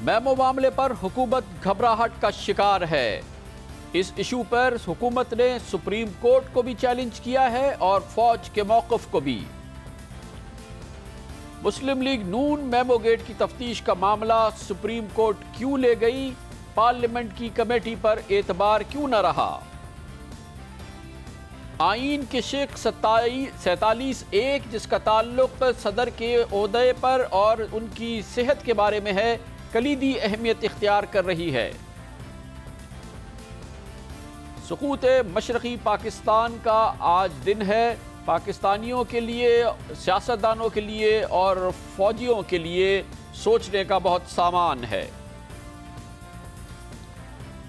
Memo मामले पर हुकूमत घबराहट का शिकार है। इस इशू पर हुकूमत ने सुप्रीम कोर्ट को भी चैलेंज किया है और फौज के मौक़िफ़ को भी। मुस्लिम लीग नून मेमो गेट की तफ्तीश का मामला सुप्रीम कोर्ट क्यों ले गई, पार्लियामेंट की कमेटी पर एतबार क्यों न रहा। आईन के शेख 47(1) जिसका ताल्लुक सदर के ओहदे पर और उनकी सेहत के बारे में है, कलीदी अहमियत इख्तियार कर रही है। सुकूत मशरक़ी पाकिस्तान का आज दिन है। पाकिस्तानियों के लिए, सियासतदानों के लिए और फौजियों के लिए सोचने का बहुत सामान है।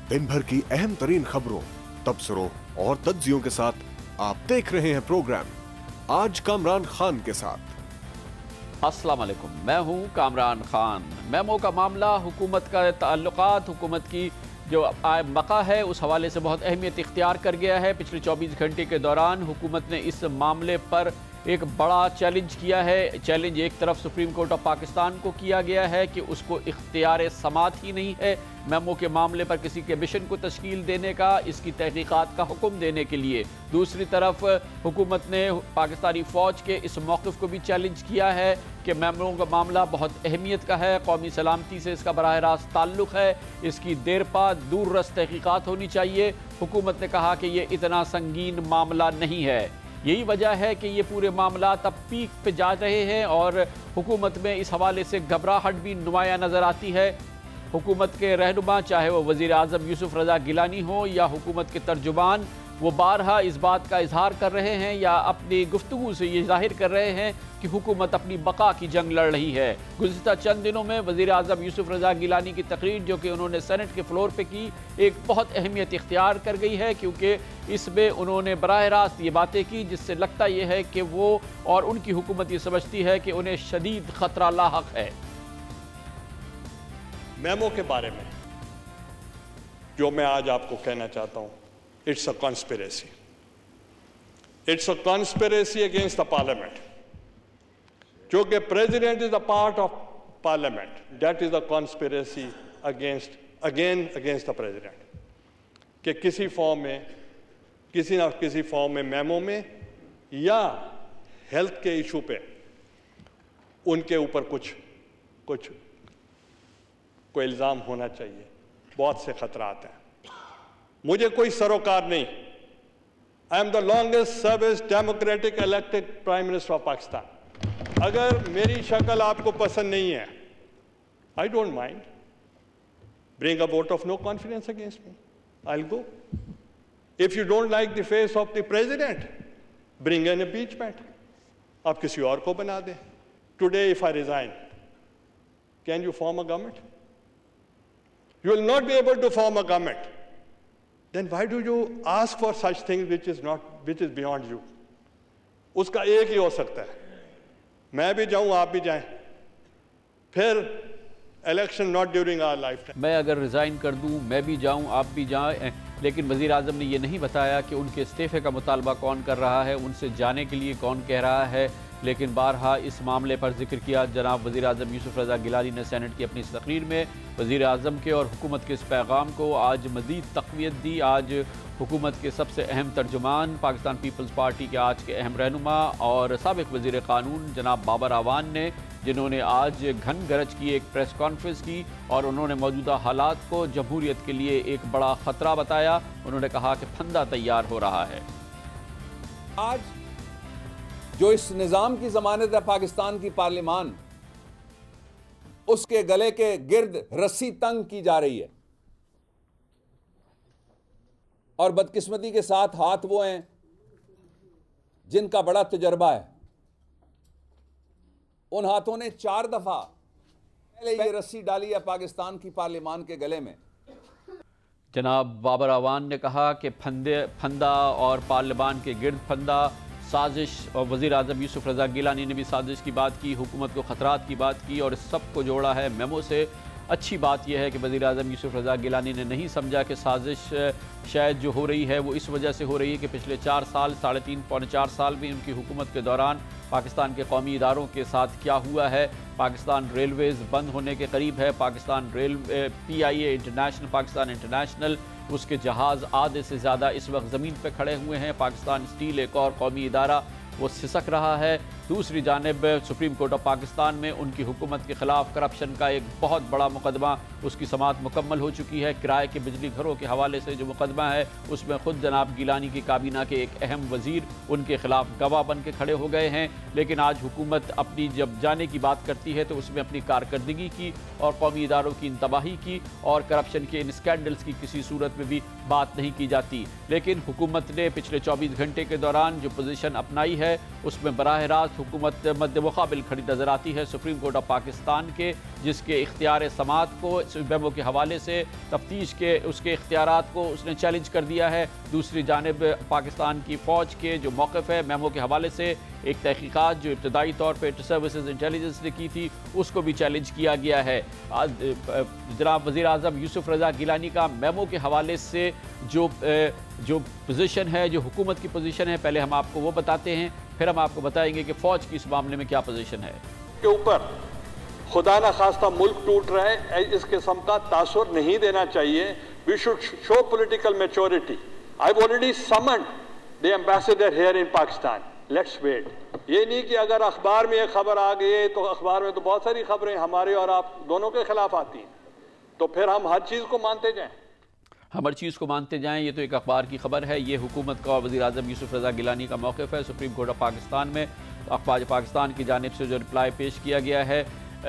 दिन भर की अहम तरीन खबरों, तबसरों और तज्जियों के साथ आप देख रहे हैं प्रोग्राम आज कामरान खान के साथ। अस्सलाम वालेकुम, मैं हूं कामरान खान। मेमो का मामला, हुकूमत का ताल्लुकात, हुकूमत की जो मका है उस हवाले से बहुत अहमियत इख्तियार कर गया है। पिछले 24 घंटे के दौरान हुकूमत ने इस मामले पर एक बड़ा चैलेंज किया है। चैलेंज एक तरफ सुप्रीम कोर्ट ऑफ पाकिस्तान को किया गया है कि उसको इख्तियार समात ही नहीं है मेमो के मामले पर किसी कमीशन को तश्कील देने का, इसकी तहकीकात का हुक्म देने के लिए। दूसरी तरफ हुकूमत ने पाकिस्तानी फ़ौज के इस मौक़िफ़ को भी चैलेंज किया है कि मेमो का मामला बहुत अहमियत का है, कौमी सलामती से इसका बराह रास्त ताल्लुक़ है, इसकी देरपा दूररस तहकीकात होनी चाहिए। हुकूमत ने कहा कि ये इतना संगीन मामला नहीं है। यही वजह है कि ये पूरे मामला तब पीक पे जा रहे हैं और हुकूमत में इस हवाले से घबराहट भी नुमाया नज़र आती है। हुकूमत के रहनुमा, चाहे वो वज़ीर आज़म यूसुफ रज़ा गिलानी हो या हुकूमत के तर्जुमान, वो बारहा इस बात का इजहार कर रहे हैं या अपनी गुफ्तगू से ये जाहिर कर रहे हैं कि हुकूमत अपनी बका की जंग लड़ रही है। गुज़िश्ता चंद दिनों में वज़ीर आज़म यूसुफ रज़ा गिलानी की तकरीर जो कि उन्होंने सेनेट के फ्लोर पे की, एक बहुत अहमियत इख्तियार कर गई है, क्योंकि इसमें उन्होंने बराह रास्त ये बातें की जिससे लगता यह है कि वो और उनकी हुकूमत ये समझती है कि उन्हें शदीद ख़तरा लाहक है। मेमो के बारे में जो मैं आज आपको कहना चाहता हूँ, it's a conspiracy. It's a conspiracy against the parliament. जो कि president is the part of parliament, that is the conspiracy against the president. कि किसी फॉर्म में, किसी ना किसी फॉर्म में मेमो में या हेल्थ के इशू पे उनके ऊपर कोई इल्ज़ाम होना चाहिए। बहुत से खतरात हैं। मुझे कोई सरोकार नहीं। I am the longest service democratic elected prime minister of Pakistan. अगर मेरी शक्ल आपको पसंद नहीं है, I don't mind, bring a vote of no confidence against me, I will go. If you don't like the face of the president, bring an impeachment, आप किसी और को बना दें। Today if I resign, can you form a government? You will not be able to form a government. Then why do you ask for such things which is beyond you? उसका एक ही हो सकता है, मैं भी जाऊं आप भी जाएं, फिर election not during our life time. मैं अगर रिज़ाइन कर दूं, मैं भी जाऊं, आप भी जाएं, लेकिन वज़ीर आज़म ने ये नहीं बताया कि उनके इस्तीफ़े का मुतालबा कौन कर रहा है, उनसे जाने के लिए कौन कह रहा है। लेकिन बारहा इस मामले पर जिक्र किया जनाब वज़ीर आज़म यूसुफ रज़ा गिलानी ने सेनेट की अपनी तकरीर में। वज़ीर आज़म के और हुकूमत के इस पैगाम को आज मज़ीद तक़वियत दी। आज हुकूमत के सबसे अहम तर्जुमान, पाकिस्तान पीपल्स पार्टी के आज के अहम रहनुमा और साबिक़ वज़ीर क़ानून जनाब बाबर आवान ने, जिन्होंने आज घन गरज की एक प्रेस कॉन्फ्रेंस की और उन्होंने मौजूदा हालात को जमहूरियत के लिए एक बड़ा ख़तरा बताया। उन्होंने कहा कि फंदा तैयार हो रहा है। आज जो इस निज़ाम की ज़मानत है पाकिस्तान की पार्लियामान, उसके गले के गिर्द रस्सी तंग की जा रही है और बदकिस्मती के साथ हाथ वो हैं जिनका बड़ा तजर्बा है। उन हाथों ने 4 दफा पहले ये रस्सी डाली है पाकिस्तान की पार्लियामान के गले में। जनाब बाबर आवान ने कहा कि फंदा और पार्लियामान के गिर्द फंदा साजिश, और वज़ीर आज़म यूसुफ रज़ा गिलानी ने भी साजिश की बात की, हुकूमत को ख़तरात की बात की और सब को जोड़ा है मेमो से। अच्छी बात यह है कि वज़ीर आज़म यूसुफ रज़ा गिलानी ने नहीं समझा कि साजिश शायद जो हो रही है वो इस वजह से हो रही है कि पिछले 4 साल, 3.5 पौने 4 साल में उनकी हुकूमत के दौरान पाकिस्तान के कौमी इदारों के साथ क्या हुआ है। पाकिस्तान रेलवेज़ बंद होने के करीब है। Pakistan PIA international, Pakistan international, उसके जहाज़ आधे से ज़्यादा इस वक्त ज़मीन पर खड़े हुए हैं। पाकिस्तान स्टील, एक और कौमी इदारा, वो सिसक रहा है। दूसरी जानिब सुप्रीम कोर्ट ऑफ पाकिस्तान में उनकी हुकूमत के ख़िलाफ़ करप्शन का एक बहुत बड़ा मुकदमा, उसकी समाअत मुकम्मल हो चुकी है। किराए के बिजली घरों के हवाले से जो मुकदमा है उसमें ख़ुद जनाब गिलानी की काबीना के एक अहम वज़ीर उनके ख़िलाफ़ गवाह बन के खड़े हो गए हैं। लेकिन आज हुकूमत अपनी जब जाने की बात करती है तो उसमें अपनी कारकर्दगी की और कौमी इदारों की तबाही की और करप्शन के इन स्कैंडल्स की किसी सूरत में भी बात नहीं की जाती। लेकिन हुकूमत ने पिछले 24 घंटे के दौरान जो पोजीशन अपनाई है उसमें बराह रास्त हुकूमत मद्दे मुकाबिल खड़ी नज़र आती है सुप्रीम कोर्ट ऑफ पाकिस्तान के, जिसके इख्तियार समाअत को मेमो के हवाले से तफ्तीश के उसके इख्तियारात को उसने चैलेंज कर दिया है। दूसरी जानिब पाकिस्तान की फ़ौज के जो मौक़िफ़ है मेमो के हवाले से, एक तहकीकात जो इब्तदाई तौर पर इंटर सर्विसेज इंटेलिजेंस ने की थी उसको भी चैलेंज किया गया है। जनाब वज़ीर आज़म यूसुफ रज़ा गिलानी का मेमो के हवाले से जो पोजीशन है, जो हुकूमत की पोजीशन है, पहले हम आपको वो बताते हैं, फिर हम आपको बताएंगे कि फ़ौज की इस मामले में क्या पोजीशन है। के ऊपर खुदा न खास्ता मुल्क टूट रहा है, इस किस्म का तासुर नहीं देना चाहिए। We should show political maturity. I have already summoned the ambassador here in Pakistan. Let's wait. ये नहीं कि अगर अखबार में एक खबर आ गई तो अखबार में तो बहुत सारी खबरें हमारे और आप दोनों के खिलाफ आती हैं, तो फिर हम हर चीज़ को मानते जाएं। हम हर चीज़ को मानते जाएं, ये तो एक अखबार की खबर है। ये हुकूमत का वज़ीर आज़म यूसुफ रज़ा गिलानी का मौक़िफ़ है सुप्रीम कोर्ट ऑफ पाकिस्तान में। अखबार पाकिस्तान की जानिब से जो रिप्लाई पेश किया गया है,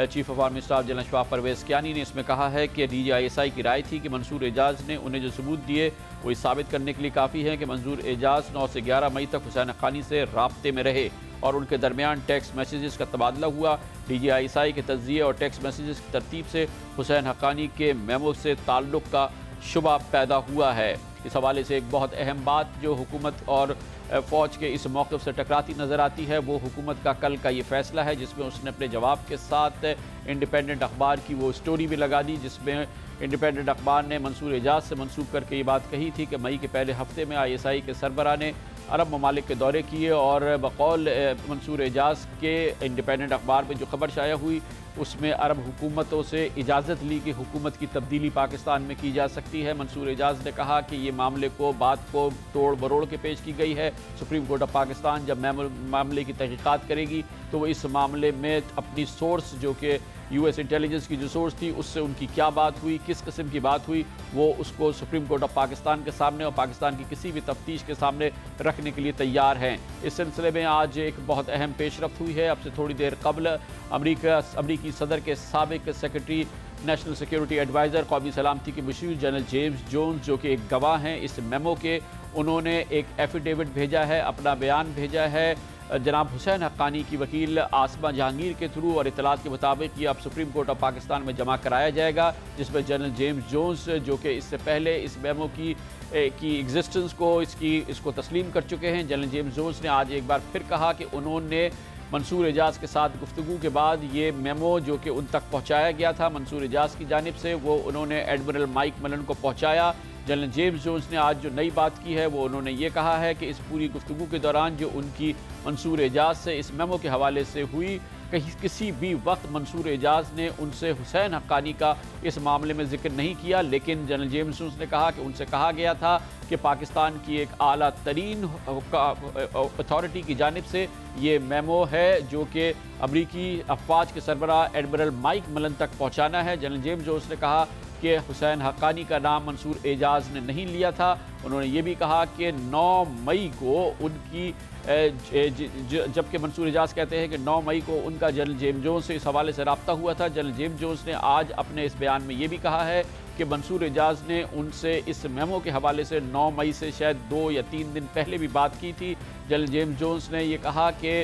chief of army staff general शवाब परवेज़ कियानी ने इसमें कहा है कि DGISI की राय थी कि मंसूर एजाज ने उन्हें जो सबूत दिए वो इस साबित करने के लिए काफ़ी है कि मंसूर एजाज 9 से 11 मई तक हुसैन हक्कानी से राब्ते में रहे और उनके दरमियान टेक्स्ट मैसेजेस का तबादला हुआ। DGISI के तज्ज़िये और टेक्स्ट मैसेजेस की तरतीब से हुसैन हक्कानी के मेमो से ताल्लुक़ का शुबा पैदा हुआ है। इस हवाले से एक बहुत अहम बात जो हुकूमत और फ़ौज के इस मौक़िफ़ से टकराती नज़र आती है वो हुकूमत का कल का ये फ़ैसला है, जिसमें उसने अपने जवाब के साथ इंडिपेंडेंट अखबार की वो स्टोरी भी लगा दी, जिसमें इंडिपेंडेंट अखबार ने मंसूर एजाज से मंसूब करके ये बात कही थी कि मई के पहले हफ्ते में ISI के सरबराह ने अरब ममालिक के दौरे किए और बकौल मंसूर एजाज के इंडिपेंडेंट अखबार में जो खबर शाया हुई उसमें अरब हुकूमतों से इजाज़त ली कि हुकूमत की तब्दीली पाकिस्तान में की जा सकती है। मंसूर एजाज ने कहा कि ये मामले को बात को तोड़ बरोड़ के पेश की गई है। सुप्रीम कोर्ट ऑफ पाकिस्तान जब मामले की तहकीकात करेगी तो वो इस मामले में अपनी सोर्स जो कि US इंटेलिजेंस की जो सोर्स थी उससे उनकी क्या बात हुई, किस किस्म की बात हुई, वो उसको सुप्रीम कोर्ट ऑफ पाकिस्तान के सामने और पाकिस्तान की किसी भी तफ्तीश के सामने रखने के लिए तैयार हैं। इस सिलसिले में आज एक बहुत अहम पेशरफ्त हुई है। अब से थोड़ी देर कबल अमरीकी सदर के साबिक सेक्रेटरी नेशनल सिक्योरिटी एडवाइज़र कौमी सलामती के मुशीर जनरल जेम्स जोन्स जो कि एक गवाह हैं इस मेमो के, उन्होंने एक एफिडेविट भेजा है, अपना बयान भेजा है जनाब हुसैन हक्कानी की वकील आसमा जहांगीर के थ्रू और इतलात के मुताबिक ये अब सुप्रीम कोर्ट ऑफ पाकिस्तान में जमा कराया जाएगा, जिसमें जनरल जेम्स जोन्स जो कि इससे पहले इस मेमो की एग्जिस्टेंस को इसको तस्लीम कर चुके हैं। जनरल जेम्स जोन्स ने आज एक बार फिर कहा कि उन्होंने मंसूर एजाज के साथ गुफ्तगू के बाद ये मेमो जो कि उन तक पहुँचाया गया था मंसूर एजाज की जानिब से, वो उन्होंने एडमिरल माइक मलन को पहुँचाया। जनरल जेम्स जोन्स ने आज जो नई बात की है वो उन्होंने ये कहा है कि इस पूरी गुफ्तगू के दौरान जो उनकी मंसूर एजाज से इस मेमो के हवाले से हुई, कहीं किसी भी वक्त मंसूर एजाज ने उनसे हुसैन हक्कानी का इस मामले में जिक्र नहीं किया। लेकिन जनरल जेम्स जोन्स ने कहा कि उनसे कहा गया था कि पाकिस्तान की एक आला तरीन अथॉरिटी की जानिब से ये मेमो है जो कि अमरीकी अफवाज के सरबराह एडमिरल माइक मलन तक पहुँचाना है। जनरल जेम्स जोन्स ने कहा कि हुसैन हक्कानी का नाम मंसूर एजाज ने नहीं लिया था। उन्होंने ये भी कहा कि 9 मई को उनकी जबकि मंसूर एजाज कहते हैं कि 9 मई को उनका जनरल जेम्स जोन्स से इस हवाले से रब्ता हुआ था। जनरल जेम्स जोन्स ने आज अपने इस बयान में ये भी कहा है कि मंसूर एजाज ने उनसे इस मेमो के हवाले से 9 मई से शायद 2 या 3 दिन पहले भी बात की थी। जनरल जेम्स जोन्स ने ये कहा कि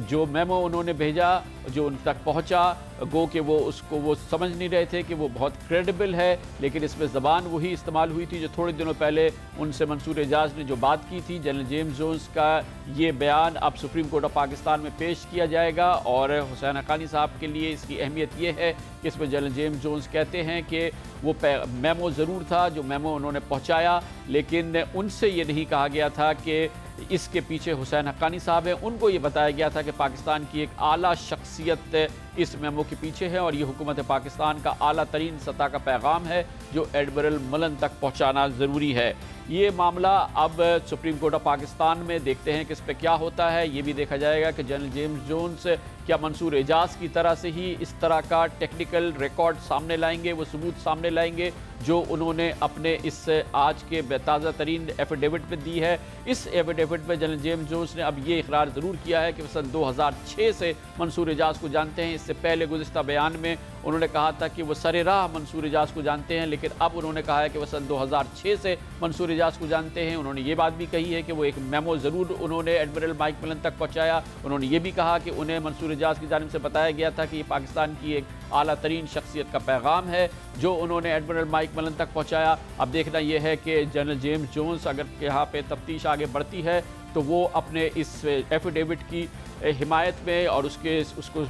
जो मेमो उन्होंने भेजा, जो उन तक पहुंचा, गो कि वो समझ नहीं रहे थे कि वो बहुत क्रेडिबल है, लेकिन इसमें ज़बान वही इस्तेमाल हुई थी जो थोड़े दिनों पहले उनसे मंसूर एजाज ने जो बात की थी। जनरल जेम्स जोन्स का ये बयान अब सुप्रीम कोर्ट ऑफ पाकिस्तान में पेश किया जाएगा और हुसैन हक्कानी साहब के लिए इसकी अहमियत ये है कि इसमें जनरल जेम्स जोन्स कहते हैं कि वो मेमो ज़रूर था जो मेमो उन्होंने पहुँचाया, लेकिन उनसे ये नहीं कहा गया था कि इसके पीछे हुसैन हक्कानी साहब हैं। उनको ये बताया गया था कि पाकिस्तान की एक आला शख्सियत इस मेमो के पीछे है और ये हुकूमत पाकिस्तान का आला तरीन सतह का पैगाम है जो एडमिरल मलन तक पहुँचाना ज़रूरी है। ये मामला अब सुप्रीम कोर्ट ऑफ पाकिस्तान में देखते हैं कि इस पर क्या होता है। ये भी देखा जाएगा कि जनरल जेम्स जोन्स क्या मंसूर एजाज की तरह से ही इस तरह का टेक्निकल रिकॉर्ड सामने लाएंगे, वो सबूत सामने लाएंगे जो उन्होंने अपने इस आज के ताज़ा तरीन एफिडेविट में दी है। इस एफिडेविट में जनरल जेम्स जोन्स ने अब ये इकरार ज़रूर किया है कि वह सन 2006 से मंसूर एजाज को जानते हैं। इससे पहले गुज़िश्ता बयान में उन्होंने कहा था कि वो सरे राह मंसूर एजाज को जानते हैं, लेकिन अब उन्होंने कहा है कि वह सन 2006 से मंसूर एजाज को जानते हैं। उन्होंने ये बात भी कही है कि वो एक मेमो ज़रूर उन्होंने एडमिरल माइक मिलन तक पहुँचाया। उन्होंने ये भी कहा कि उन्हें मंसूर एजाज की जानिब से बताया गया था कि ये पाकिस्तान की एक आला तरीन शख्सियत का पैगाम है जो उन्होंने एडमिरल माइक मिलन तक पहुँचाया। अब देखना यह है कि जनरल जेम्स जोन्स अगर यहाँ पे तफ्तीश आगे बढ़ती है तो वो अपने इस एफिडेविट की हिमायत में और उसको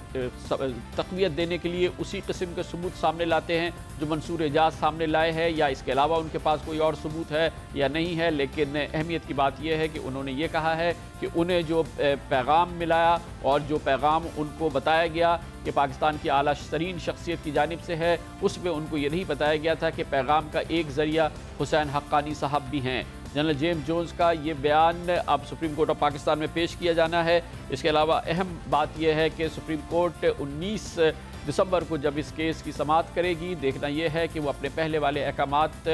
तक़वियत देने के लिए उसी किस्म के सबूत सामने लाते हैं जो मंसूर एजाज सामने लाए हैं, या इसके अलावा उनके पास कोई और सबूत है या नहीं है। लेकिन अहमियत की बात यह है कि उन्होंने ये कहा है कि उन्हें जो पैगाम मिलाया और जो पैगाम उनको बताया गया कि पाकिस्तान की आला तरीन शख्सियत की जानिब से है, उसमें उनको ये नहीं बताया गया था कि पैगाम का एक ज़रिया हुसैन हक्कानी साहब भी हैं। जनरल जेम्स जोन्स का ये बयान अब सुप्रीम कोर्ट ऑफ पाकिस्तान में पेश किया जाना है। इसके अलावा अहम बात यह है कि सुप्रीम कोर्ट 19 दिसंबर को जब इस केस की समाअत करेगी, देखना यह है कि वो अपने पहले वाले अहकामात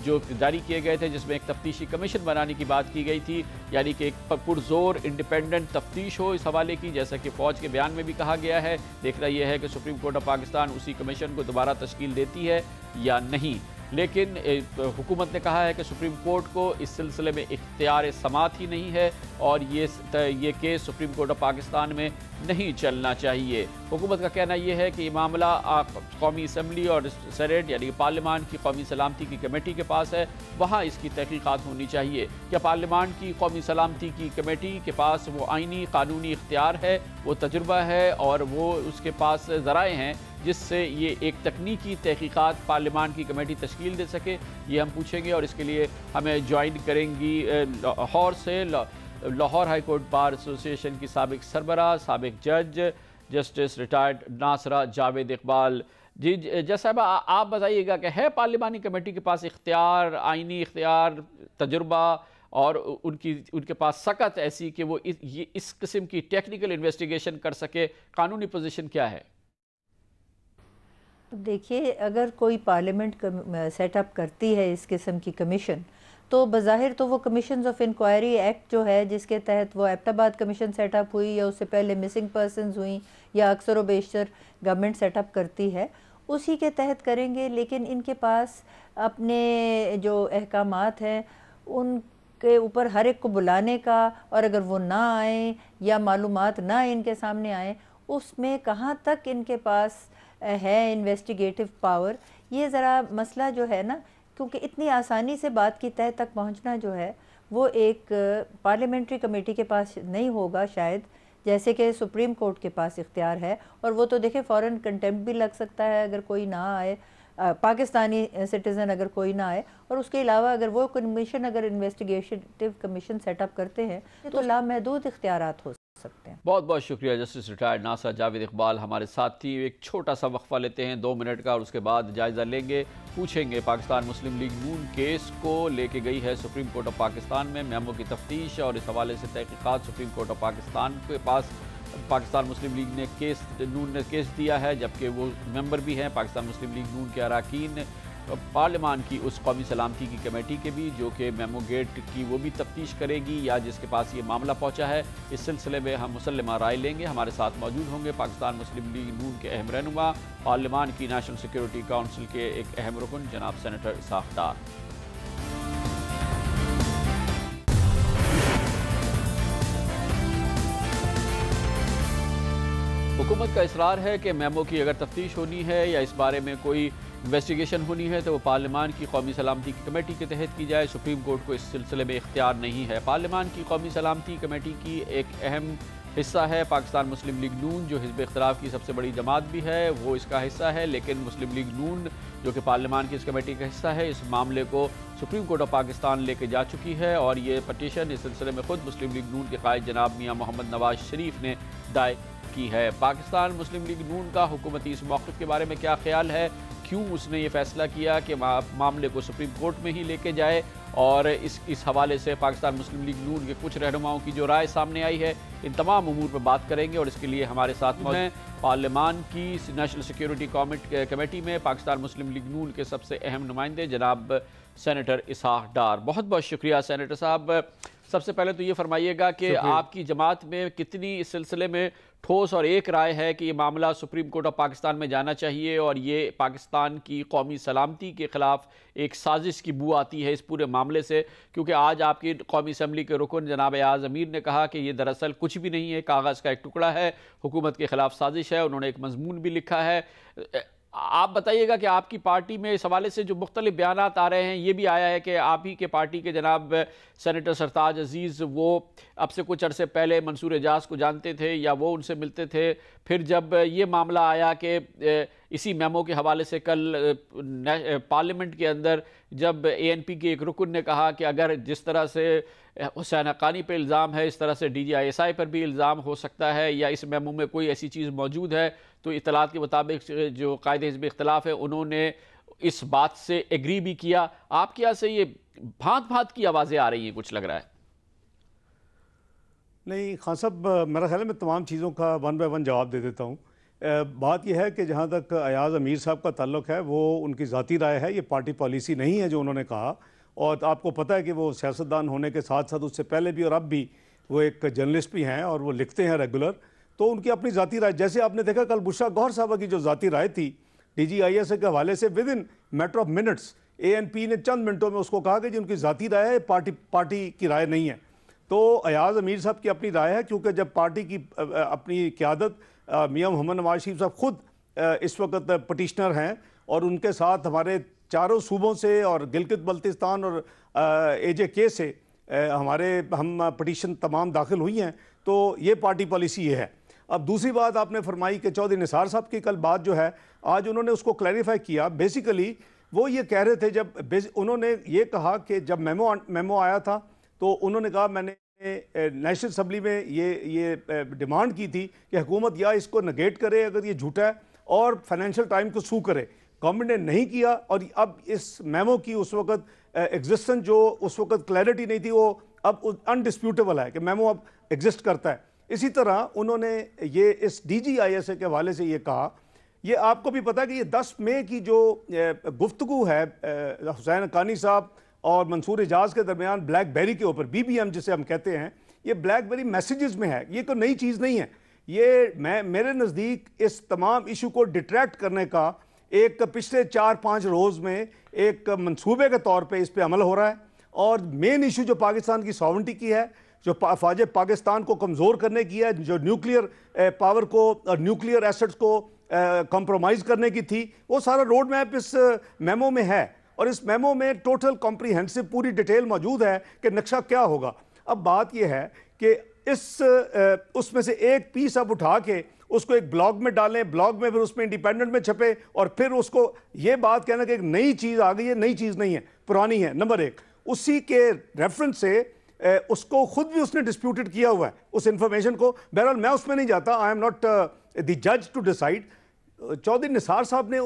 जो जारी किए गए थे जिसमें एक तफ्तीशी कमीशन बनाने की बात की गई थी, यानी कि एक पुरजोर इंडिपेंडेंट तफ्तीश हो इस हवाले की, जैसा कि फ़ौज के बयान में भी कहा गया है। देखना यह है कि सुप्रीम कोर्ट ऑफ पाकिस्तान उसी कमीशन को दोबारा तश्कील देती है या नहीं। लेकिन हुकूमत ने कहा है कि सुप्रीम कोर्ट को इस सिलसिले में इख्तियार समाअत ही नहीं है और ये case supreme court of Pakistan में नहीं चलना चाहिए। हुकूमत का कहना यह है कि ये मामला कौमी असम्बली और सेनेट यानी पार्लियामान की कौमी सलामती की कमेटी के पास है, वहाँ इसकी तहकीकात होनी चाहिए। क्या पार्लियामान की कौमी सलामती की कमेटी के पास वो आइनी कानूनी इख्तियार है, वो तजुर्बा है और वो उसके पास ज़राए हैं जिससे ये एक तकनीकी तहकीकात पार्लियामान की कमेटी तश्कील दे सके? ये हम पूछेंगे और इसके लिए हमें ज्वाइन करेंगी लाहौर से Lahore high court bar association की साबिक सरबराह, साबिक जज, जस्टिस रिटायर्ड नासरा जावेद इकबाल। जी जज साहब, आप बताइएगा कि है पार्लियामानी कमेटी के पास इख्तियार, आइनी इख्तियार, तजुर्बा और उनके पास सकत ऐसी कि वो इस किस्म की टेक्निकल इन्वेस्टिगेशन कर सके? कानूनी पोजीशन क्या है? देखिए, अगर कोई पार्लियामेंट सेटअप करती है इस किस्म की कमीशन, तो बज़ाहिर तो वो कमीशन ऑफ इंक्वायरी एक्ट जो है जिसके तहत वो एबटाबाद कमीशन सेटअप हुई या उससे पहले मिसिंग पर्सनस हुई या अक्सर व बेशतर गवर्नमेंट सेटअप करती है, उसी के तहत करेंगे। लेकिन इनके पास अपने जो अहकामात हैं उनके ऊपर हर एक को बुलाने का, और अगर वो ना आए या मालूमात ना इनके सामने आए, उसमें कहाँ तक इनके पास है इन्वेस्टिगेटिव पावर, ये ज़रा मसला जो है ना, क्योंकि इतनी आसानी से बात की तह तक पहुंचना जो है वो एक पार्लियामेंट्री कमेटी के पास नहीं होगा शायद, जैसे कि सुप्रीम कोर्ट के पास इख्तियार है। और वो तो देखें फ़ौरन कंटेम्प्ट भी लग सकता है अगर कोई ना आए, पाकिस्तानी सिटीज़न अगर कोई ना आए। और उसके अलावा अगर वो कमीशन अगर इन्वेस्टिगेटिव कमीशन सेटअप करते हैं तो लामहदूद इख्तियारात हो सकते हैं। बहुत बहुत शुक्रिया जस्टिस रिटायर्ड नासरा जावेद इकबाल हमारे साथ थी। एक छोटा सा वक्फा लेते हैं 2 मिनट का और उसके बाद जायज़ा लेंगे, पूछेंगे पाकिस्तान मुस्लिम लीग नून केस को लेके गई है सुप्रीम कोर्ट ऑफ पाकिस्तान में, मेमो की तफ्तीश और इस हवाले से तहकीकात सुप्रीम कोर्ट ऑफ पाकिस्तान के पास पाकिस्तान मुस्लिम लीग ने नून ने केस दिया है, जबकि वो मेंबर भी हैं पाकिस्तान मुस्लिम लीग नून के अरकान पार्लियामान की उस कौमी सलामती की कमेटी के भी, जो कि मेमो गेट की वो भी तफ्तीश करेगी या जिसके पास ये मामला पहुंचा है। इस सिलसिले में हम मुसल्लमा राय लेंगे। हमारे साथ मौजूद होंगे पाकिस्तान मुस्लिम लीग नून के अहम रहनुमा, पार्लियामान की नेशनल सिक्योरिटी काउंसिल के एक अहम रुकन जनाब सेनेटर इसाक डार। हुकूमत का इसरार है कि मेमो की अगर तफ्तीश होनी है या इस बारे में कोई इन्वेस्टिगेशन होनी है तो वो पार्लियामान की कौमी सलामती की कमेटी के तहत की जाए। सुप्रीम कोर्ट को इस सिलसिले में इख्तियार नहीं है। पार्लियामान की कौमी सलामती कमेटी की एक अहम हिस्सा है पाकिस्तान मुस्लिम लीग नून, जो हिज़्ब इख्तिलाफ की सबसे बड़ी जमात भी है, वो इसका हिस्सा है। लेकिन मुस्लिम लीग नून जो कि पार्लियामान की इस कमेटी का हिस्सा है, इस मामले को सुप्रीम कोर्ट ऑफ पाकिस्तान लेके जा चुकी है और ये पटिशन इस सिलसिले में खुद मुस्लिम लीग नून के कायद जनाब मियाँ मोहम्मद नवाज शरीफ ने दायर की है। पाकिस्तान मुस्लिम लीग नून का हुकूमती इस मौक़िफ़ के बारे में क्या ख्याल है, क्यों उसने ये फैसला किया कि मामले को सुप्रीम कोर्ट में ही लेके जाए, और इस हवाले से पाकिस्तान मुस्लिम लीग नून के कुछ रहनुमाओं की जो राय सामने आई है, इन तमाम उमूर पर बात करेंगे। और इसके लिए हमारे साथ मौजूद हैं पार्लियामान की नेशनल सिक्योरिटी कमेटी में पाकिस्तान मुस्लिम लीग नून के सबसे अहम नुमाइंदे जनाब सेनेटर इसहाक डार। बहुत बहुत शुक्रिया सेनेटर साहब। सबसे पहले तो ये फरमाइएगा कि आपकी जमात में कितनी इस सिलसिले में ठोस और एक राय है कि ये मामला सुप्रीम कोर्ट ऑफ पाकिस्तान में जाना चाहिए और ये पाकिस्तान की कौमी सलामती के ख़िलाफ़ एक साजिश की बू आती है इस पूरे मामले से, क्योंकि आज आपकी कौमी असम्बली के रुकन जनाब एयाज अमीर ने कहा कि ये दरअसल कुछ भी नहीं है, कागज़ का एक टुकड़ा है, हुकूमत के ख़िलाफ़ साजिश है। उन्होंने एक मजमून भी लिखा है। आप बताइएगा कि आपकी पार्टी में इस हवाले से जो मुख्तलिफ बयानात आ रहे हैं, ये भी आया है कि आप ही के पार्टी के जनाब सेनेटर सरताज अजीज़ वो अब से कुछ अरसे पहले मंसूर एजाज को जानते थे या वो उनसे मिलते थे। फिर जब ये मामला आया कि इसी मेमो के हवाले से कल पार्लियामेंट के अंदर जब ANP के एक रुकन ने कहा कि अगर जिस तरह से हुसैन हक्कानी पर इल्ज़ाम है, इस तरह से DGISI पर भी इल्ज़ाम हो सकता है या इस मेमो में कोई ऐसी चीज़ मौजूद है, तो इतलात के मुताबिक जो कायद हिज़्ब इख्तिलाफ है उन्होंने इस बात से एग्री भी किया। आपके यहाँ से ये भांत भांत की आवाज़ें आ रही हैं, कुछ लग रहा है? नहीं खान साहब, मेरा ख्याल है मैं तमाम चीज़ों का वन बाय वन जवाब दे देता हूँ। बात यह है कि जहाँ तक अयाज अमीर साहब का ताल्लुक़ है, वो उनकी ज़ाती राय है, ये पार्टी पॉलिसी नहीं है जो उन्होंने कहा। और आपको पता है कि वो सियासतदान होने के साथ साथ उससे पहले भी और अब भी वो एक जर्नलिस्ट भी हैं और वो लिखते हैं रेगुलर, तो उनकी अपनी ज़ाती राय, जैसे आपने देखा कल बुशरा गौहर साहबा की जो ज़ाती राय थी DGISI के हवाले से, with in matter of minutes ANP ने चंद मिनटों में उसको कहा कि जी उनकी ज़ाती राय है, पार्टी की राय नहीं है। तो अयाज अमीर साहब की अपनी राय है, क्योंकि जब पार्टी की अपनी क़यादत मियाँ मोहम्मद नवाज शरीफ साहब खुद इस वक्त पटिशनर हैं और उनके साथ हमारे चारों सूबों से और गिलगित बल्तिस्तान और AJK से हम पटिशन तमाम दाखिल हुई हैं, तो ये पार्टी पॉलिसी ये है। अब दूसरी बात आपने फरमाई कि चौधरी निसार साहब की कल बात जो है, आज उन्होंने उसको क्लैरिफाई किया। बेसिकली वो ये कह रहे थे, जब उन्होंने ये कहा कि जब मेमो आया था तो उन्होंने कहा मैंने नेशनल असम्बली में ये डिमांड की थी कि हुकूमत या इसको नेगेट करे अगर ये झूठा है और फाइनेंशियल टाइम को सू करे। गवर्नमेंट ने नहीं किया और अब इस मेमो की उस वक्त एग्जिस्टेंस जो उस वक्त क्लैरिटी नहीं थी, वो अब अनडिस्प्यूटेबल है कि मेमो अब एग्जिस्ट करता है। इसी तरह उन्होंने ये इस DGISI के हवाले से ये कहा। ये आपको भी पता है कि ये 10 मई की जो गुफ्तगू है हुसैन हक्कानी साहब और मंसूर एजाज के दरमियान ब्लैकबेरी के ऊपर, BBM जिसे हम कहते हैं, ये ब्लैकबेरी मैसेजेस में है, ये कोई नई चीज़ नहीं है। ये मेरे नज़दीक इस तमाम इशू को डिट्रैक्ट करने का एक पिछले 4-5 रोज़ में एक मंसूबे के तौर पे इस पे अमल हो रहा है। और मेन इशू जो पाकिस्तान की सॉवरेंटी की है, जो फ़ौज पाकिस्तान को कमज़ोर करने की है, जो न्यूक्लियर पावर को और न्यूक्लियर एसेट्स को कंप्रोमाइज़ करने की थी, वो सारा रोड मैप इस मेमो में है। और इस मेमो में टोटल कॉम्प्रीहेंसिव पूरी डिटेल मौजूद है कि नक्शा क्या होगा। अब बात यह है कि उसमें से एक पीस आप उठा के उसको एक ब्लॉग में डालें, ब्लॉग में फिर उसमें इंडिपेंडेंट में छपे और फिर उसको ये बात कहना कि एक नई चीज़ आ गई है, नई चीज़ नहीं है, पुरानी है। नंबर एक, उसी के रेफरेंस से उसको खुद भी उसने डिस्प्यूटेड किया हुआ है उस इंफॉर्मेशन को। बहरहाल मैं उसमें नहीं जाता, आई एम नॉट द जज टू डिसाइड। चौधरी निसार साहब ने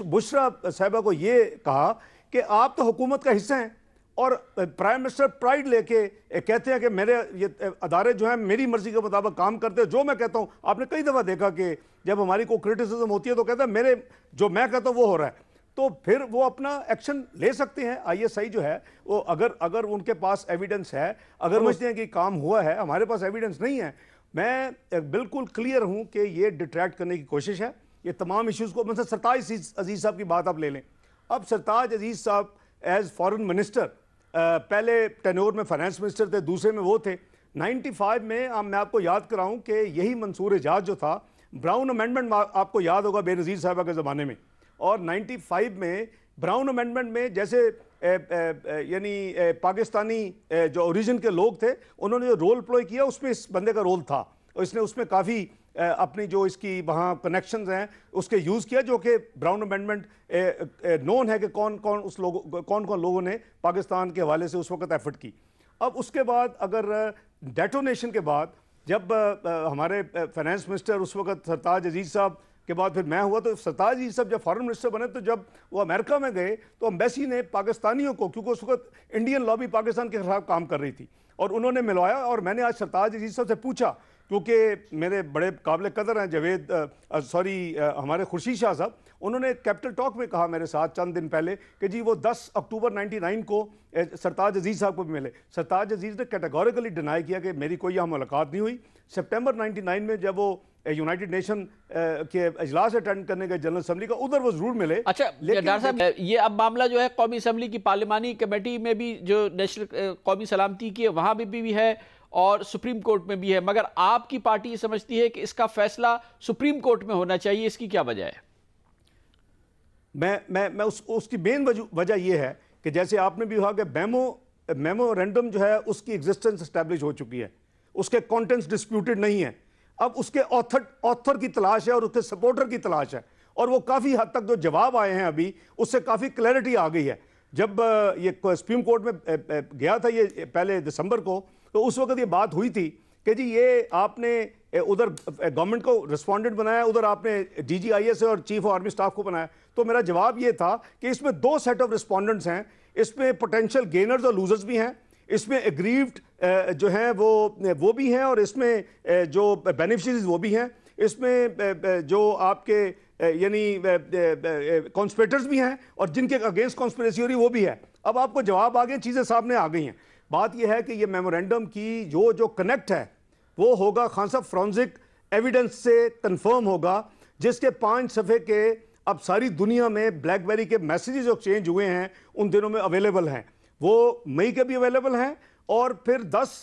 बुशरा साहिबा को ये कहा कि आप तो हुकूमत का हिस्सा हैं और प्राइम मिनिस्टर प्राइड लेके कहते हैं कि मेरे ये अदारे जो हैं मेरी मर्जी के मुताबिक काम करते हैं, जो मैं कहता हूँ। आपने कई दफ़ा देखा कि जब हमारी कोई क्रिटिसिज्म होती है तो कहता है मेरे जो मैं कहता हूँ वो हो रहा है, तो फिर वो अपना एक्शन ले सकते हैं। ISI जो है वो अगर उनके पास एविडेंस है, अगर समझते हैं कि काम हुआ है, हमारे पास एविडेंस नहीं है। मैं बिल्कुल क्लियर हूँ कि ये डिट्रैक्ट करने की कोशिश है। ये तमाम इश्यूज़ को, मतलब सरताज अजीज़ साहब की बात आप ले लें। अब सरताज अजीज़ साहब एज फॉरेन मिनिस्टर, पहले टेन्योर में फाइनेंस मिनिस्टर थे, दूसरे में वो थे। 95 में मैं आपको याद कराऊं कि यही मंसूर एजाज जो था ब्राउन अमेंडमेंट आपको याद होगा बेनज़ीर साहबा के ज़माने में, और 95 में ब्राउन अमेंडमेंट में जैसे यानी पाकिस्तानी जो ओरिजिन के लोग थे उन्होंने जो रोल प्ले किया उसमें इस बंदे का रोल था, और इसने उसमें काफ़ी अपनी जो इसकी वहाँ कनेक्शंस हैं उसके यूज़ किया, जो कि ब्राउन अमेंडमेंट नोन है कि कौन कौन लोगों ने पाकिस्तान के हवाले से उस वक्त एफर्ट की। अब उसके बाद अगर डेटोनेशन के बाद जब हमारे फाइनेंस मिनिस्टर उस वक्त सरताज अजीज़ साहब के बाद फिर मैं हुआ, तो सरताज अजीज़ साहब जब फॉरेन मिनिस्टर बने तो जब वो अमेरिका में गए तो एम्बेसी ने पाकिस्तानियों को, क्योंकि उस वक्त इंडियन लॉबी पाकिस्तान के खिलाफ काम कर रही थी, और उन्होंने मिलवाया। और मैंने आज सरताज अजीज़ साहब से पूछा, क्योंकि मेरे बड़े काबिल कदर हैं जवेद हमारे खुर्शीद शाह साहब, उन्होंने कैपिटल टॉक में कहा मेरे साथ चंद दिन पहले कि जी वो 10 अक्टूबर 99 को सरताज अजीज़ साहब को भी मिले। सरताज अजीज़ ने कैटेगोरिकली डिनाई किया कि मेरी कोई यहाँ मुलाकात नहीं हुई। सितंबर 99 में जब वो यूनाइटेड नेशन के इजलास अटेंड करने गए जनरल असम्बली का, उधर वो जरूर मिले। अच्छा डॉक्टर साहब, ये अब मामला जो है कौमी असम्बली की पार्लिमानी कमेटी में भी, जो नेशनल कौमी सलामती की है वहाँ भी है और सुप्रीम कोर्ट में भी है, मगर आपकी पार्टी ये समझती है कि इसका फैसला सुप्रीम कोर्ट में होना चाहिए, इसकी क्या वजह है? मैं उसकी मेन वजह यह है कि जैसे आपने भी कहा कि मेमोरेंडम जो है उसकी एग्जिस्टेंस एस्टैब्लिश हो चुकी है, उसके कंटेंट्स डिस्प्यूटेड नहीं है, अब उसके ऑथर की तलाश है और उसके सपोर्टर की तलाश है, और वो काफ़ी हद तक जो जवाब आए हैं अभी उससे काफ़ी क्लैरिटी आ गई है। जब ये सुप्रीम कोर्ट में गया था ये पहले दिसंबर को, तो उस वक्त ये बात हुई थी कि जी ये आपने उधर गवर्नमेंट को रिस्पोंडेंट बनाया, उधर आपने DGIS और चीफ ऑफ आर्मी स्टाफ को बनाया। तो मेरा जवाब ये था कि इसमें 2 सेट ऑफ रिस्पोंडेंट्स हैं, इसमें पोटेंशियल गेनर्स और लूजर्स भी हैं, इसमें एग्रीव्ड जो हैं वो भी हैं, और इसमें जो बेनिफिशरीज वो भी हैं, इसमें जो आपके यानी कॉन्स्पिरेटर्स भी हैं, और जिनके अगेंस्ट कॉन्स्पिरेसी हो रही वो भी है। अब आपको जवाब आ गए, चीज़ें सामने आ गई हैं। बात यह है कि ये मेमोरेंडम की जो कनेक्ट है वो होगा खान साहब फॉरेंसिक एविडेंस से कंफर्म होगा, जिसके 5 सफ़े के अब सारी दुनिया में ब्लैकबेरी के मैसेजेस जो एक्सचेंज हुए हैं उन दिनों में अवेलेबल हैं, वो मई के भी अवेलेबल हैं, और फिर 10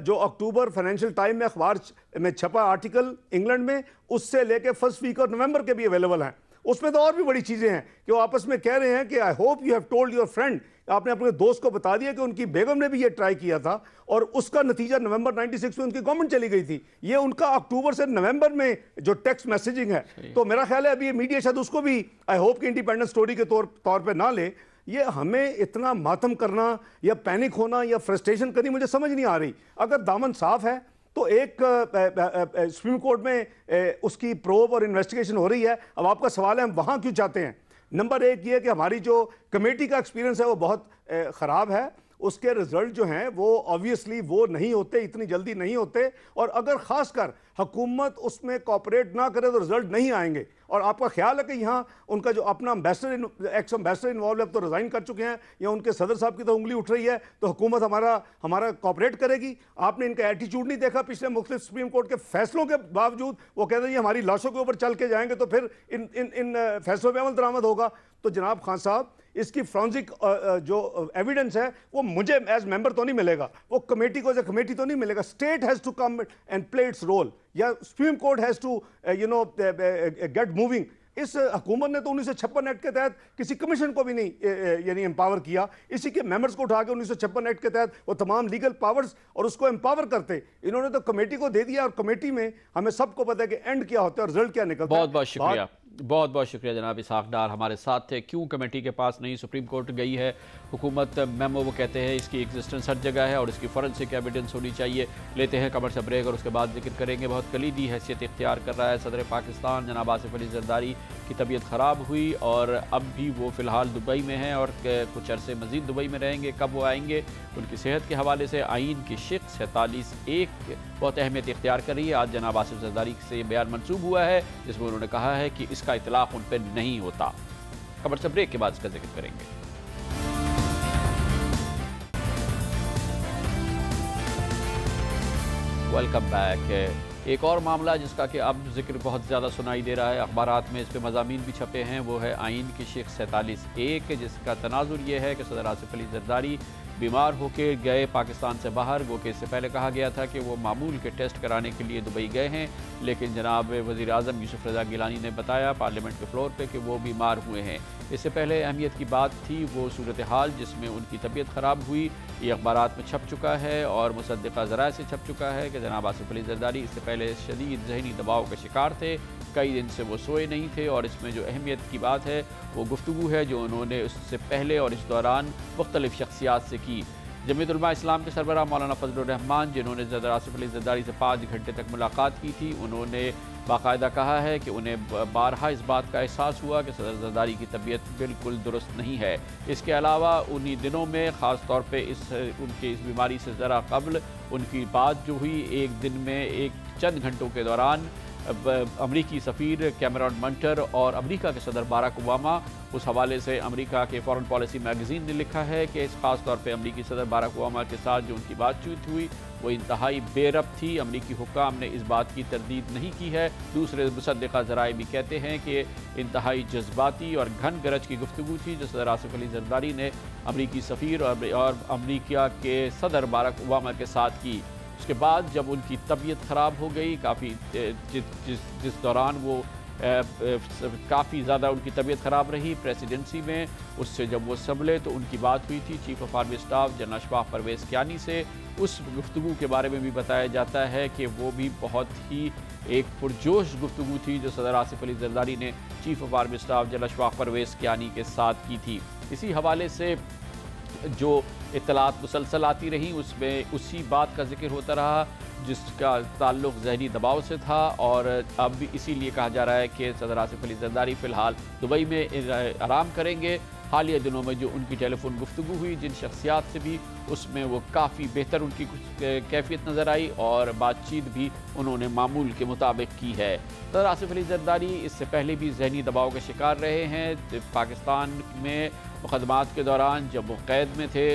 जो अक्टूबर फाइनेंशियल टाइम में अखबार में छपा आर्टिकल इंग्लैंड में, उससे लेके फर्स्ट वीक और नवंबर के भी अवेलेबल हैं। उसमें तो और भी बड़ी चीज़ें हैं कि वो आपस में कह रहे हैं कि I hope you have told your friend, आपने अपने दोस्त को बता दिया कि उनकी बेगम ने भी ये ट्राई किया था, और उसका नतीजा नवंबर 96 में उनकी गवर्नमेंट चली गई थी। ये उनका अक्टूबर से नवंबर में जो टेक्स्ट मैसेजिंग है, तो मेरा ख्याल है अभी ये मीडिया शायद उसको भी आई होप कि इंडिपेंडेंट स्टोरी के तौर पे ना ले। ये हमें इतना मातम करना या पैनिक होना या फ्रस्ट्रेशन करनी मुझे समझ नहीं आ रही। अगर दामन साफ है तो एक सुप्रीम कोर्ट में उसकी प्रोब और इन्वेस्टिगेशन हो रही है। अब आपका सवाल है हम वहाँ क्यों चाहते हैं? नंबर 1 ये कि हमारी जो कमेटी का एक्सपीरियंस है वो बहुत ख़राब है, उसके रिजल्ट जो हैं वो ऑब्वियसली वो नहीं होते, इतनी जल्दी नहीं होते, और अगर खासकर हुकूमत उसमें कोऑपरेट ना करे तो रिजल्ट नहीं आएंगे। और आपका ख्याल है कि यहाँ उनका जो अपना एक्स एम्बेसडर इन्वॉल्व है, तो रिज़ाइन कर चुके हैं, या उनके सदर साहब की तो उंगली उठ रही है, तो हुकूमत हमारा कोऑपरेट करेगी? आपने इनका एटीट्यूड नहीं देखा पिछले मुख्तलिफ सुप्रीम कोर्ट के फैसलों के बावजूद? वो कहते हैं हमारी लाशों के ऊपर चल के जाएंगे तो फिर इन फैसलों पर अमल दरामद होगा। तो जनाब खान साहब, इसकी फॉरेंसिक जो एविडेंस है वो मुझे एज मेंबर तो नहीं मिलेगा, वो कमेटी को एज अ कमेटी तो नहीं मिलेगा। State has to come and play its role, या supreme court has to get moving. इस हुकूमत ने तो 1956 एक्ट के तहत किसी कमीशन को भी नहीं यानी एम्पावर किया, इसी के मेंबर्स को उठा के 1956 एक्ट के तहत वो तमाम लीगल पावर्स और उसको एम्पावर करते, इन्होंने तो कमेटी को दे दिया। और कमेटी में हमें सबको पता है कि एंड क्या होता है और रिजल्ट क्या निकलता है। बहुत बहुत शुक्रिया, बहुत बहुत शुक्रिया जनाब इसहाक डार हमारे साथ थे। क्यों कमेटी के पास नहीं, सुप्रीम कोर्ट गई है हुकूमत, मेमो वो कहते हैं इसकी एग्जिस्टेंस हर जगह है और इसकी फॉरेंसिक एविडेंस होनी चाहिए। लेते हैं कमर से ब्रेक और उसके बाद जिक्र करेंगे। बहुत कलीदी हैसियत इख्तियार कर रहा है सदर पाकिस्तान जनाब आसिफ अली जरदारी की तबीयत ख़राब हुई और अब भी वो फ़िलहाल दुबई में हैं और कुछ अरसे मज़ीद दुबई में रहेंगे। कब वो आएंगे, उनकी सेहत के हवाले से आइन की शिक 47(1) बहुत अहमियत इख्तियार कर रही है। आज जनाब आसिफ जरदारी से बयान मंसूब हुआ है जिसमें उन्होंने कहा है कि इसका इतलाक़ उन पर नहीं होता। खबर से ब्रेक के बाद इसका जिक्र करेंगे। Welcome back. एक और मामला जिसका कि अब जिक्र बहुत ज़्यादा सुनाई दे रहा है, अखबारात में इस पर मज़ामीन भी छपे हैं, वो है आइन की शिक 47(1) जिसका तनाजुर ये है कि सदर आसिफ अली जरदारी बीमार होकर गए पाकिस्तान से बाहर। गो के इससे पहले कहा गया था कि वो मामूल के टेस्ट कराने के लिए दुबई गए हैं, लेकिन जनाब वज़ीर आज़म यूसुफ रज़ा गिलानी ने बताया पार्लियामेंट के फ्लोर पे कि वो बीमार हुए हैं। इससे पहले अहमियत की बात थी वो सूरत हाल जिसमें उनकी तबीयत ख़राब हुई। ये अखबारात में छप चुका है और मुसद्दिक़ा ज़राए से छप चुका है कि जनाब आसिफ अली ज़रदारी इससे पहले शदीद ज़हनी दबाव के शिकार थे, कई दिन से वो सोए नहीं थे। और इसमें जो अहमियत की बात है वो गुफ्तगू है जो उन्होंने उससे पहले और इस दौरान मुख्तलिफ़ शख्सियात से की। जमीयत उलमा इस्लाम के सरबराह मौलाना फजलुर रहमान, जिन्होंने सदर आसिफ अली ज़रदारी से 5 घंटे तक मुलाकात की थी, उन्होंने बाकायदा कहा है कि उन्हें बारहा इस बात का एहसास हुआ कि सदर ज़रदारी की तबीयत बिल्कुल दुरुस्त नहीं है। इसके अलावा उन्हीं दिनों में ख़ास तौर पे उनके इस बीमारी से ज़रा कबल उनकी बात जो हुई एक दिन में एक चंद घंटों के दौरान अमरीकी सफ़ीर कैमरॉन मंटर और अमरीका के सदर बाराक ओबामा, उस हवाले से अमरीका के फॉरेन पॉलिसी मैगज़ीन ने लिखा है कि इस ख़ास तौर पे अमरीकी सदर बाराक ओबामा के साथ जो उनकी बातचीत हुई वो इंतहाई बेरब्त थी। अमरीकी हुक्काम ने इस बात की तरदीद नहीं की है। दूसरे मुसद्दिक़ा ज़राए भी कहते हैं कि इंतहाई जज्बाती और घन गरज की गुफ्तगू थी जो सदर आसिफ अली ज़रदारी ने अमरीकी सफ़ीर और अमरीका के सदर बाराक ओबामा के साथ की। उसके बाद जब उनकी तबीयत ख़राब हो गई काफ़ी, जिस दौरान वो काफ़ी ज़्यादा उनकी तबीयत ख़राब रही प्रेसिडेंसी में, उससे जब वो संभले तो उनकी बात हुई थी chief of army staff general Ashfaq Parvez Kayani से। उस गुफ्तगू के बारे में भी बताया जाता है कि वो भी बहुत ही एक पुरजोश गुफ्तगू थी जो सदर आसिफ अली ज़रदारी ने chief of army staff general Ashfaq Parvez Kayani के साथ की थी। इसी हवाले से जो इत्तलात मुसलसल आती रहीं उसमें उसी बात का जिक्र होता रहा जिसका ताल्लुक़ ज़हनी दबाव से था। और अब इसीलिए कहा जा रहा है कि सदर आसिफ अली ज़रदारी फ़िलहाल दुबई में आराम करेंगे। हालिया दिनों में जो उनकी टेलीफोन गुफ्तगू हुई जिन शख्सियात से भी, उसमें वो काफ़ी बेहतर उनकी कैफियत नज़र आई और बातचीत भी उन्होंने मामूल के मुताबिक की है। सदर आसिफ अली ज़रदारी इससे पहले भी ज़हनी दबाव के शिकार रहे हैं। पाकिस्तान में मुकदमात के दौरान जब वो कैद में थे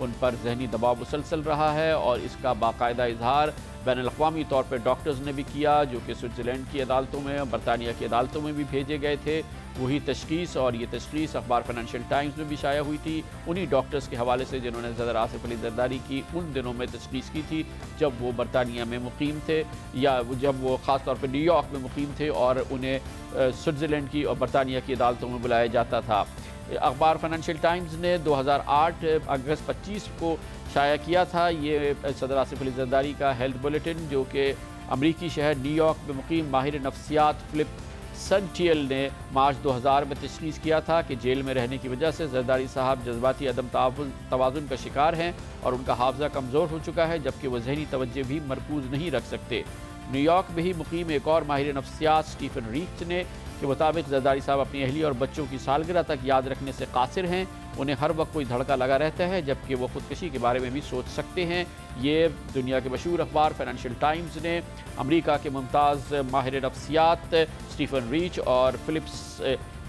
उन पर ज़हनी दबाव मुसलसल रहा है और इसका बाकायदा इजहार बैनुल-अक़वामी तौर पर डॉक्टर्स ने भी किया जो कि स्विट्ज़रलैंड की अदालतों में और बरतानिया की अदालतों में भी भेजे गए थे। वही तशख़ीस और ये तशख़ीस अखबार फाइनेंशियल टाइम्स में भी शाया हुई थी उन्हीं डॉक्टर्स के हवाले से जिन्होंने सदर आसिफ अली ज़रदारी की उन दिनों में तशख़ीस की थी जब वो बरतानिया में मुक़ीम थे या जब वो ख़ास तौर पर न्यूयॉर्क में मुक़ीम थे और उन्हें स्विट्ज़रलैंड की और बरतानिया की अदालतों में बुलाया जाता था। अखबार फाइनेंशियल टाइम्स ने 2008 अगस्त 25 को शाया किया था ये सदर आसिफ अली ज़रदारी का हेल्थ बुलेटिन जो कि अमरीकी शहर न्यूयॉर्क में मुक़ीम माहिर नफ्सियात फ़िलिप सेंटियल ने मार्च 2000 में तशख़ीस किया था कि जेल में रहने की वजह से ज़रदारी साहब जज्बाती अदम तवाज़ुन का शिकार हैं और उनका हाफ़ज़ा कमज़ोर हो चुका है जबकि वह ज़हनी तवज्जो भी मरकूज़ नहीं रख सकते। न्यूयॉर्क में ही मुक़ीम एक और माहिर नफ्सियात स्टीफन रीच ने के मुताबिक ज़रदारी साहब अपनी अहली और बच्चों की सालगिरह तक याद रखने से कासिर हैं। उन्हें हर वक्त कोई धड़का लगा रहता है जबकि वो ख़ुदकशी के बारे में भी सोच सकते हैं। ये दुनिया के मशहूर अखबार फाइनेंशियल टाइम्स ने अमरीका के मुमताज़ माहिर नफ्सियात स्टीफन रीच और फ़िलिप्स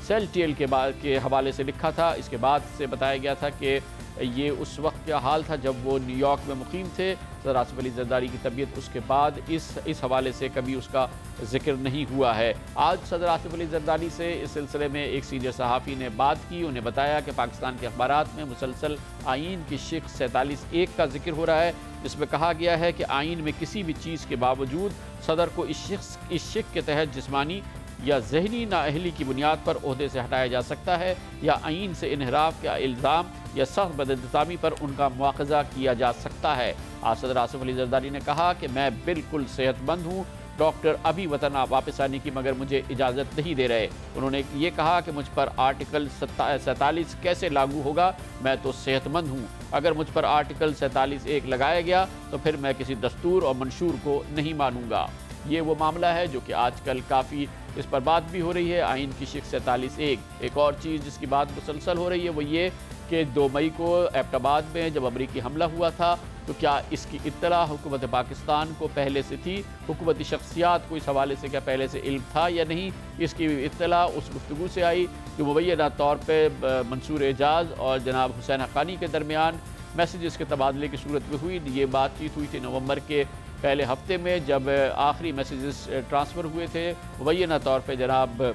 सेल्टियल के हवाले से लिखा था। इसके बाद से बताया गया था कि ये उस वक्त का हाल था जब वो न्यूयॉर्क में मुक़ीम थे। सदर आसिफ अली ज़रदारी की तबीयत उसके बाद इस हवाले से कभी उसका जिक्र नहीं हुआ है। आज सदर आसिफ अली ज़रदारी से इस सिलसिले में एक सीनियर सहाफ़ी ने बात की। उन्हें बताया कि पाकिस्तान के अखबारात में मुसलसल आइन की शिक 47(1) का जिक्र हो रहा है जिसमें कहा गया है कि आइन में किसी भी चीज़ के बावजूद सदर को इस शिक के तहत जिस्मानी या ज़हनी नाअहली की बुनियाद पर ओहदे से हटाया जा सकता है या आइन से इन्हराफ का इल्ज़ाम या सख्त बदइंतज़ामी पर उनका मुआख़ज़ा किया जा सकता है। आज सदर आसिफ अली ज़रदारी ने कहा कि मैं बिल्कुल सेहतमंद हूँ, डॉक्टर अभी वतन वापस आने की मगर मुझे इजाज़त नहीं दे रहे। उन्होंने ये कहा कि मुझ पर आर्टिकल 47 कैसे लागू होगा, मैं तो सेहतमंद हूँ। अगर मुझ पर आर्टिकल 47(1) लगाया गया तो फिर मैं किसी दस्तूर और मंशूर को नहीं मानूंगा। ये वो मामला है जो कि आजकल काफ़ी इस पर बात भी हो रही है, आइन की शिक 47(1). एक और चीज़ जिसकी बात मुसलसल हो रही है वो ये कि 2 मई को एबटाबाद में जब अमरीकी हमला हुआ था तो क्या इसकी इत्तला हुकूमत पाकिस्तान को पहले से थी, हुकूमती शख्सियात को इस हवाले से क्या पहले से इल्म था या नहीं। इसकी इत्तला उस गुफ्तगू से आई कि मुबैना तौर पर मंसूर एजाज और जनाब हुसैन हक्कानी के दरमियान मैसेजेस के तबादले की सूरत में हुई। ये बातचीत हुई थी नवंबर के पहले हफ्ते में जब आखिरी मैसेजेस ट्रांसफ़र हुए थे मुबैना तौर पर जनाब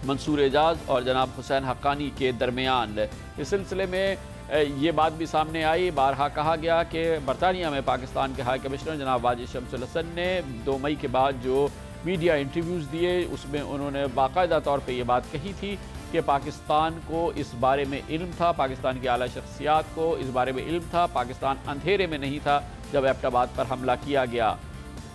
मंसूर एजाज और जनाब हुसैन हक्कानी के दरमियान। इस सिलसिले में ये बात भी सामने आई। बारहा कहा गया कि बरतानिया में पाकिस्तान के हाई कमिश्नर जनाब वाजिद शम्सुल हसन ने 2 मई के बाद जो मीडिया इंटरव्यूज़ दिए उसमें उन्होंने बाकायदा तौर पे ये बात कही थी कि पाकिस्तान को इस बारे में इल्म था, पाकिस्तान की आला शख्सियात को इस बारे में इल्म था, पाकिस्तान अंधेरे में नहीं था जब एबटाबाद पर हमला किया गया।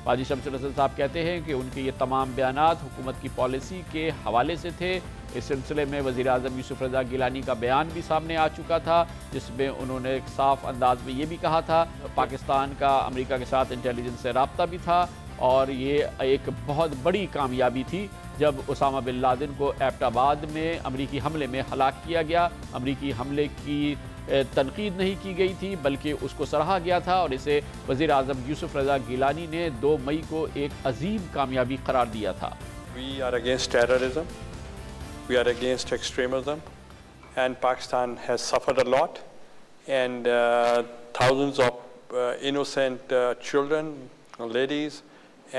वाजिद शम्सुल हसन साहब कहते हैं कि उनके ये तमाम बयानात हुकूमत की पॉलिसी के हवाले से थे। इस सिलसिले में वज़ीर आज़म यूसुफ रज़ा गिलानी का बयान भी सामने आ चुका था, जिसमें उन्होंने एक साफ अंदाज में ये भी कहा था पाकिस्तान का अमेरिका के साथ इंटेलिजेंस से रब्ता भी था और ये एक बहुत बड़ी कामयाबी थी जब उसामा बिन लादेन को एबटाबाद में अमरीकी हमले में हलाक किया गया। अमरीकी हमले की तनकीद नहीं की गई थी बल्कि उसको सराहा गया था और इसे वज़ीर आज़म यूसुफ रज़ा गिलानी ने 2 मई को एक अजीम कामयाबी करार दिया था। We are against terrorism, we are against extremism, and Pakistan has suffered a lot, and thousands of innocent children, ladies,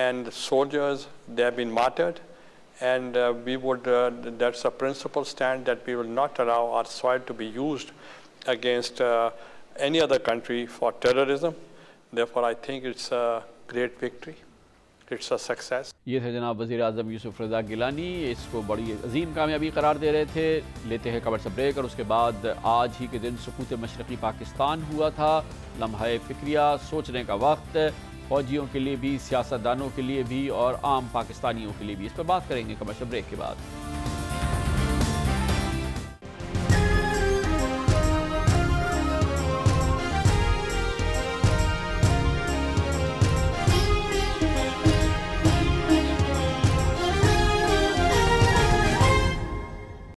and soldiers, they have been martyred, and we would, that's a principal stand that we will not allow our soil to be used against any other country for terrorism. Therefore, I think it's a great victory. It's a success. ये थे जनाब वज़ीर आज़म यूसुफ रज़ा गिलानी, इसको बड़ी अजीम कामयाबी करार दे रहे थे। लेते हैं खबर से ब्रेक और उसके बाद आज ही के दिन सुकूत मशरक़ी पाकिस्तान हुआ था। लम्हा फ़िक्रिया, सोचने का वक्त, फ़ौजियों के लिए भी, सियासतदानों के लिए भी और आम पाकिस्तानियों के लिए भी। इस पर बात करेंगे खबर से ब्रेक के बाद।